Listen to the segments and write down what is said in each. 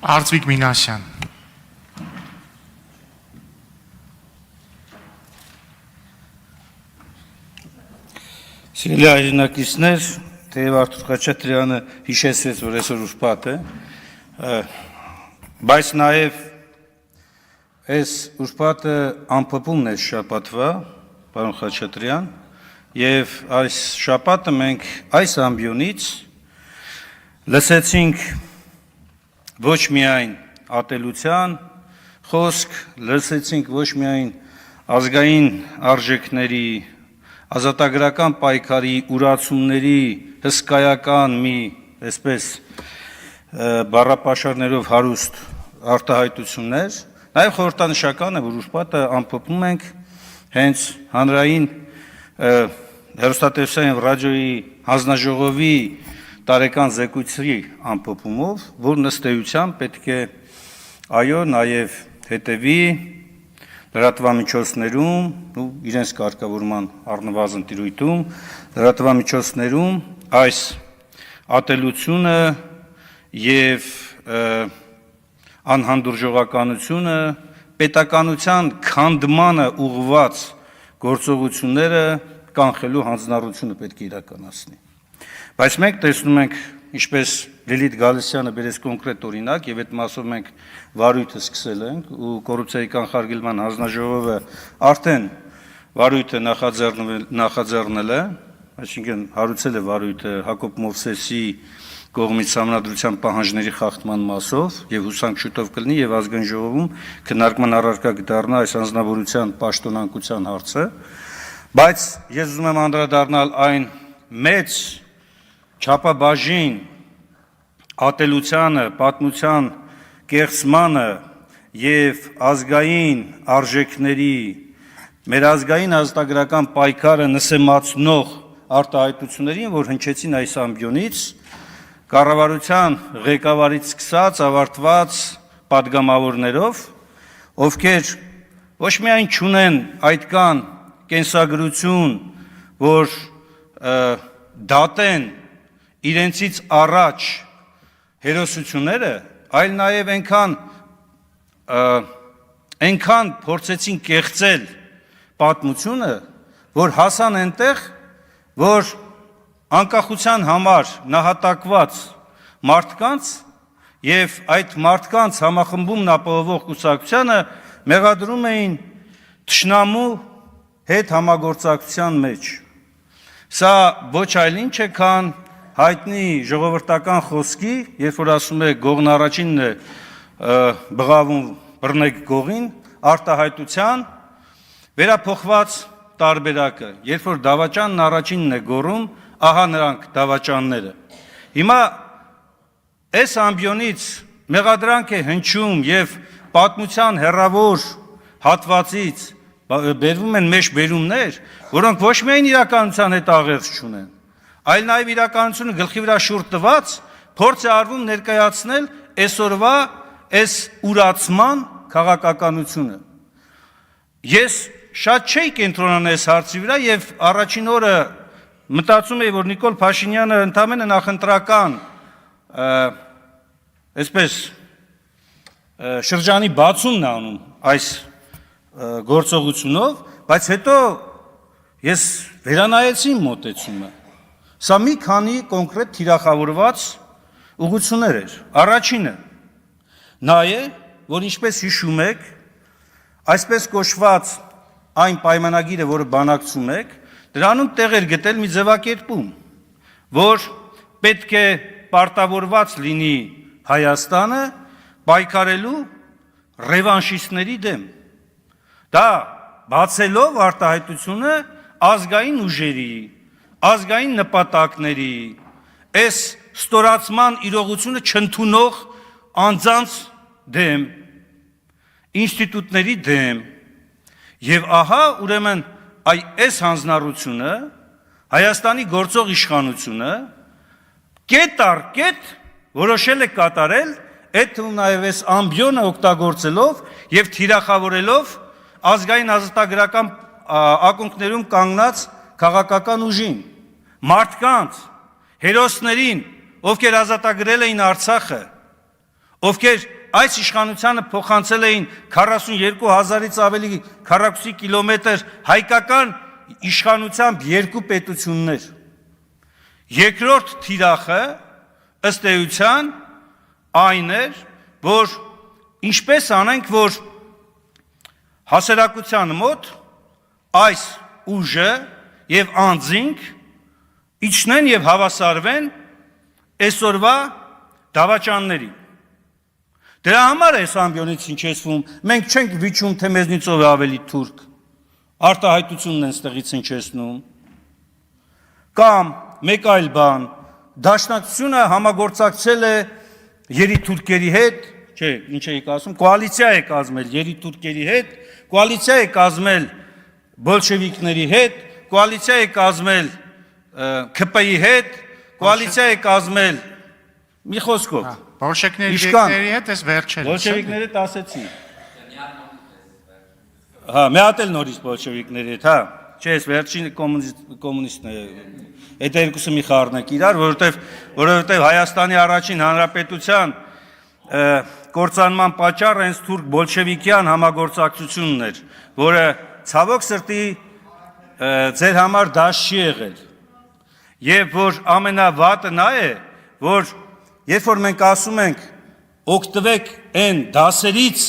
Արծվիկ Մինասյան։ Սիրելի հայրենակիցներ, թեև Արթուր Խաչատրյանը հիշեցրեց, որ այսօր ուրբաթ է, բայց նաև այս ուրբաթը ամփոփումն է շաբաթվա, պարոն Խաչատրյան, եւ այս շաբաթը մենք այս ամբիոնից լսեցինք ոչ միայն ատելության խոսք, լսեցինք ոչ միայն ազգային արժեքների, ազատագրական պայքարի, ուրացումների հսկայական մի, այսպես բառապաշարներով հարուստ արտահայտություններ, նաև խորհրդանշական է, որ ուրբաթը ամփոփում ենք հենց հանրային հեռուստատեսության և ռադիոյի հանձնաժողովի տարեկան զեկույցի ամփոփումով, որ ըստ էության պետք է այո նաև հետևի լրատվամիջոցներում ու իրենց կարգավորման առնվազն տիրույթում լրատվամիջոցներում այս ատելությունը եւ անհանդուրժողականությունը պետականության քանդմանը ուղղված գործողությունները կանխելու հանձնառությունը պետք է իրականացնի։ Բայց մենք տեսնում ենք, ինչպես Լիլիթ Գալստյանը բերեց կոնկրետ օրինակ, եւ այդ մասով մենք վարույթը սկսել ենք ու կոռուպցիայի կանխարգելման հանձնաժողովը արդեն վարույթը նախաձեռնել է, այսինքն հարուցել է վարույթը Հակոբ Մովսեսի կողմից համանդրության պահանջների խախտման մասով եւ հուսանք շուտով կլինի եւ ազգային ժողովում քննարկման առարկա կդառնա այս անձնավորության պաշտոնանկության հարցը, բայց ես ուզում եմ անդրադառնալ այն մեծ չափաբաժին ատելությանը, պատմության կեղծմանը եւ ազգային արժեքների, մեր ազգային ազատագրական պայքարը նսեմացնող արտահայտություններին, որ հնչեցին այս ամբիոնից, կառավարության ղեկավարից սկսած ավարտված պատգամավորներով, ովքեր ոչ միայն չունեն այդքան կենսագրություն, որ դատեն իրենցից առաջ հերոսությունները, այլ նաև այնքան փորձեցին կեղծել պատմությունը, որ հասան այնտեղ, որ անկախության համար նահատակված մարդկանց եւ այդ մարդկանց համախմբումն ապահովող կուսակցությանը մեղադրում էին թշնամու հետ համագործակցության մեջ։ Սա ոչ այլ ինչ է, քան հայտնի ժողովրդական խոսքի, երբ որ ասում է գողն առաջինն է բղավում բռնեք գողին, արտահայտության վերափոխված տարբերակը, երբ որ դավաճանն առաջինն է գոռում, ահա նրանք դավաճանները։ Հիմա այս ամբիոնից մեղադրանք է հնչում եւ պատմության հեռավոր հատվածից բերվում են մեջբերումներ, որոնք ոչ միայն իրականության հետ աղերս չունեն, այլ նաև իրականությունը գլխի վրա շուրջ տված փորձ է արվում ներկայացնել այսօրվա այս ուրացման քաղաքականությունը։ Ես շատ չէի կենտրոնանալ այս հարցի վրա եւ առաջին օրը մտածում էի, որ Նիկոլ Փաշինյանը ընդամենը նախընտրական այսպես շրջանի բացումն է անում այս գործողությունով, բայց հետո ես վերանայեցի մոտեցումը։ Սա մի քանի կոնկրետ թիրախավորված ուղղություններ էր։ Առաջինը նա է, որ ինչպես հիշում եք, այսպես կոչված այն պայմանագիրը, որը բանակցում եք, դրանում տեղ էր գտել մի ձևակերպում, որ պետք է պարտավորված լինի Հայաստանը պայքարելու ռևանշիստների դեմ։ Դա բացելով արտահայտությունը ազգային ուժերի, ազգային նպատակների, այս ստորացման իրողությունը չընդունող անձանց դեմ, ինստիտուտների դեմ, եւ ահա ուրեմն այս հանձնառությունը Հայաստանի գործող իշխանությունը կետ առ կետ որոշել է կատարել այդ թվում նաև այս ամբիոնը օգտագործելով եւ թիրախավորելով ազգային ազատագրական ակունքներում կանգնած քաղաքական ուժին, մարդկանց, հերոսներին, ովքեր ազատագրել էին Արցախը, ովքեր այս իշխանությանը փոխանցել էին 42,000-ից ավելի քառակուսի կիլոմետր հայկական իշխանությամբ երկու պետություններ։ Երկրորդ թիրախը ըստ էության այն էր, որ ինչպես անենք, որ հասարակության մոտ այս ուժը եւ անձինք իջնեն եւ հավասարվեն այսօրվա դավաճաններին։ Դրա համար է այս ամբիոնից հնչեցվում, մենք չենք վիճում, թե մեզնից ով է ավելի թուրք, արտահայտությունն են ստեղից հնչեցնում, կամ մեկ այլ բան, դաշնակցությունը համագործակցել է երիտուրքերի հետ, չէ, ինչ եք ասում, կոալիցիա է կազմել երիտուրքերի հետ, կոալիցիա է կազմել բոլշևիկների հետ, կոալիցիա է կազմել ԿՊ-ի հետ, կոալիցիա է կազմել մի խոսքով Բոլշևիկների հետ էս վերջերս։ Բոլշևիկների հետ ասեցի։ Հա, մի հատ էլ նորից բոլշևիկների հետ, հա։ Չէ, այս վերջին կոմունիստն է։ Այդ երկուսը մի խառնեք իրար, որովհետև Հայաստանի առաջին հանրապետության կործանման պատճառը հենց թուրք բոլշևիկյան համագործակցությունն էր, որը ցավոք սրտի ձեր համար դաշ չի եղել։ Եվ որ ամենավատը նա է, որ երբ որ մենք ասում ենք օգտվեք այն դասերից,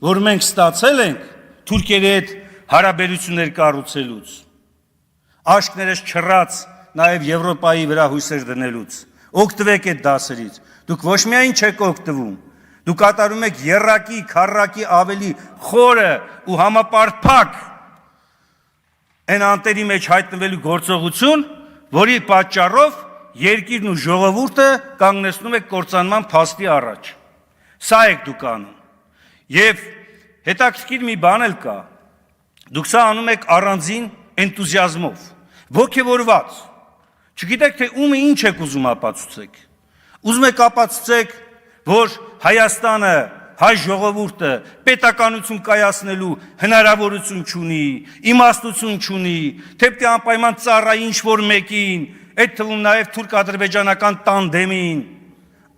որ մենք ստացել ենք թուրքերի հետ հարաբերություններ կառուցելուց, աշկներս չռած նաև Եվրոպայի վրա հույսեր դնելուց, օգտվեք այդ դասերից, դուք ոչ միայն չեք օգտվում, դուք կատարում եք եռակի, քառակի ավելի խորը ու համապարփակ այն անտերի մեջ հայտնվելու գործողություն, որի պատճառով երկիրն ու ժողովուրդը կանգնեցնում եք կործանման փաստի առաջ։ Սա եք դուք անում։ Եվ հետաքրքիր մի բան էլ կա։ Դուք սա անում եք առանձին էնտուզիազմով, ոգևորված։ Չգիտեք, թե ումը ինչ եք ուզում ապացուցեք։ Ուզում եք ապացուցեք, որ Հայաստանը, հայ ժողովուրդը պետականություն կայացնելու հնարավորություն չունի, իմաստություն չունի, թե պետք է անպայման ծառայի ինչ-որ մեկին, այդ թվում նաև թուրք-ադրբեջանական տանդեմին,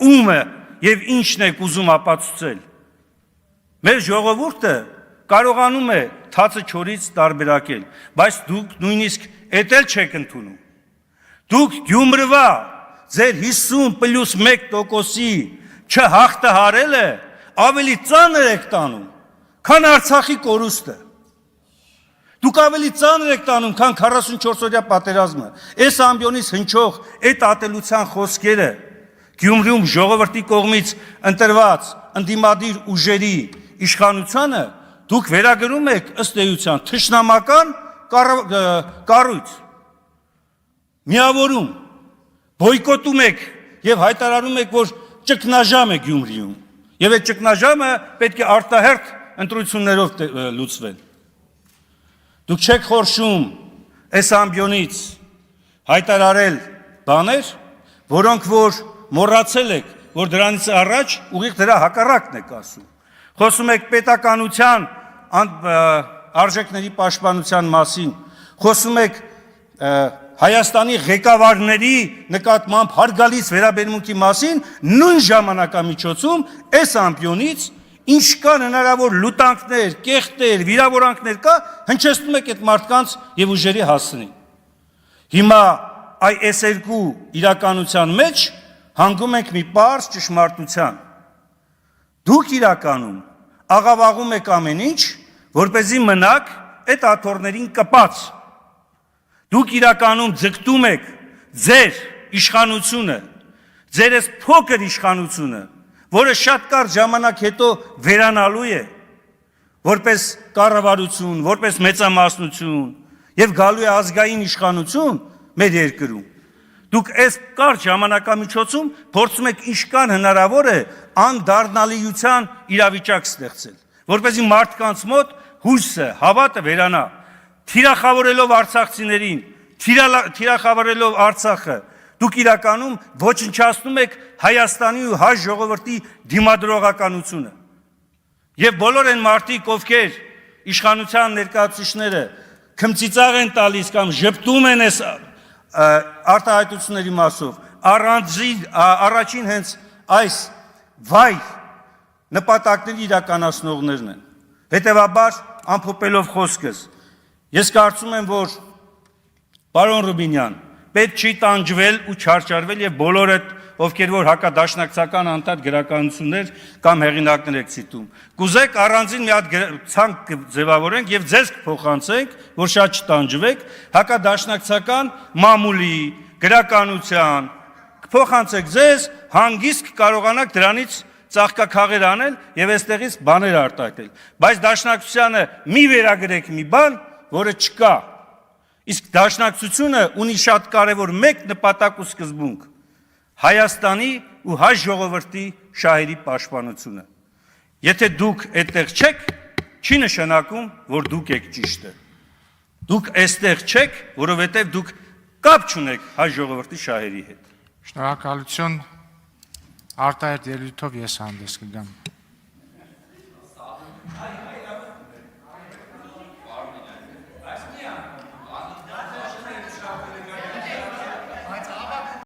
ումը եւ ինչն եք ուզում ապացուցել։ Մեր ժողովուրդը կարողանում է թացը չորից տարբերակել, բայց դուք նույնիսկ էդ էլ չեք ընդունում։ Դուք Գյումրվա ձեր 50+1%-ի չհաղթահարելը ավելի ծանր եք տանում, քան Արցախի կորուստը։ Դուք ավելի ծանր եք տանում, քան 44-օրյա պատերազմը։ Այս ամբիոնից հնչող այդ ատելության խոսքերը Գյումրիում ժողովրդի կողմից ընտրված ընդդիմադիր ուժերի իշխանությանը դուք վերագրում եք ըստ էության թշնամական կառույց, միավորում, բոյկոտում եք եւ հայտարարում եք, որ ճգնաժամ է Գյումրիում եւ այդ ճգնաժամը պետք է արտահերթ ընտրություններով լուծվեն։ Դուք չեք խորշում այս ամբիոնից հայտարարել բաներ, որոնք որ մոռացել եք, որ դրանից առաջ ուղիղ դրա հակառակն եք ասում։ Խոսում եք պետականության արժեքների պաշտպանության մասին, խոսում եք Հայաստանի ղեկավարների նկատմամբ հարգալից վերաբերմունքի մասին, նույն ժամանակամիջոցում այս ամբիոնից ինչքան հնարավոր լուտանքներ, կեղտեր, վիրավորանքներ կա, հնչեցնում եք այդ մարդկանց եւ ուժերի հասցնին։ Հիմա այս երկու իրականության մեջ հանգում ենք մի պարզ ճշմարտության։ Դուք իրականում աղավաղում եք ամեն ինչ, որպեսզի մնաք այդ աթոռներին կպած։ Դուք իրականում ձգտում եք ձեր իշխանությունը, ձեր այս փոքր իշխանությունը, որը շատ կարճ ժամանակ հետո վերանալու է, որպես կառավարություն, որպես մեծամասնություն եւ գալու է ազգային իշխանություն մեր երկրում։ Դուք այս կարճ ժամանակամիջոցում փորձում եք ինչքան հնարավոր է անդառնալիության իրավիճակ ստեղծել, որպեսզի մարդկանց մոտ հույսը, հավատը վերանա, թիրախավորելով արցախցիներին, թիրախավորելով Արցախը, դուք իրականում ոչնչացնում եք Հայաստանի ու հայ ժողովրդի դիմադրողականությունը։ Եվ բոլոր այն մարդիկ, ովքեր իշխանության ներկայացուցիչները քմծիծաղ են տալիս կամ ժպտում են այս արտահայտությունների մասով, առաջին հենց այս վայր նպատակների իրականացնողներն են։ Հետևաբար, ամփոփելով խոսքս, ես կարծում եմ, որ պարոն Ռուբինյան, պետք չի տանջվել ու չարչարվել եւ բոլորդ, ովքեր որ հակադաշնակցական անդադ գրականություններ կամ հեղինակներ եք ցիտում, կուզեք առանձին մի հատ ցանկ ձևավորենք եւ ձեզ կփոխանցենք, որ շատ չտանջվեք, հակադաշնակցական մամուլի, գրականության, կփոխանցեք ձեզ, հանգիստ կարողանաք դրանից ծաղկաքաղեր անել եւ այստեղից բաներ արտահայտել, բայց դաշնակցությանը մի վերագրեք մի բան, որը չկա։ Իսկ դաշնակցությունը ունի շատ կարևոր մեկ նպատակ ու սկզբունք՝ Հայաստանի ու հայ ժողովրդի շահերի պաշտպանությունը։ Եթե դուք այդտեղ չեք, չի նշանակում, որ դուք եք ճիշտը։ Դուք այստեղ չեք, որովհետև դուք կապ չունեք հայ ժողովրդի շահերի հետ։ Շնորհակալություն, արտահայտ ելույթով ես հանդես կգամ։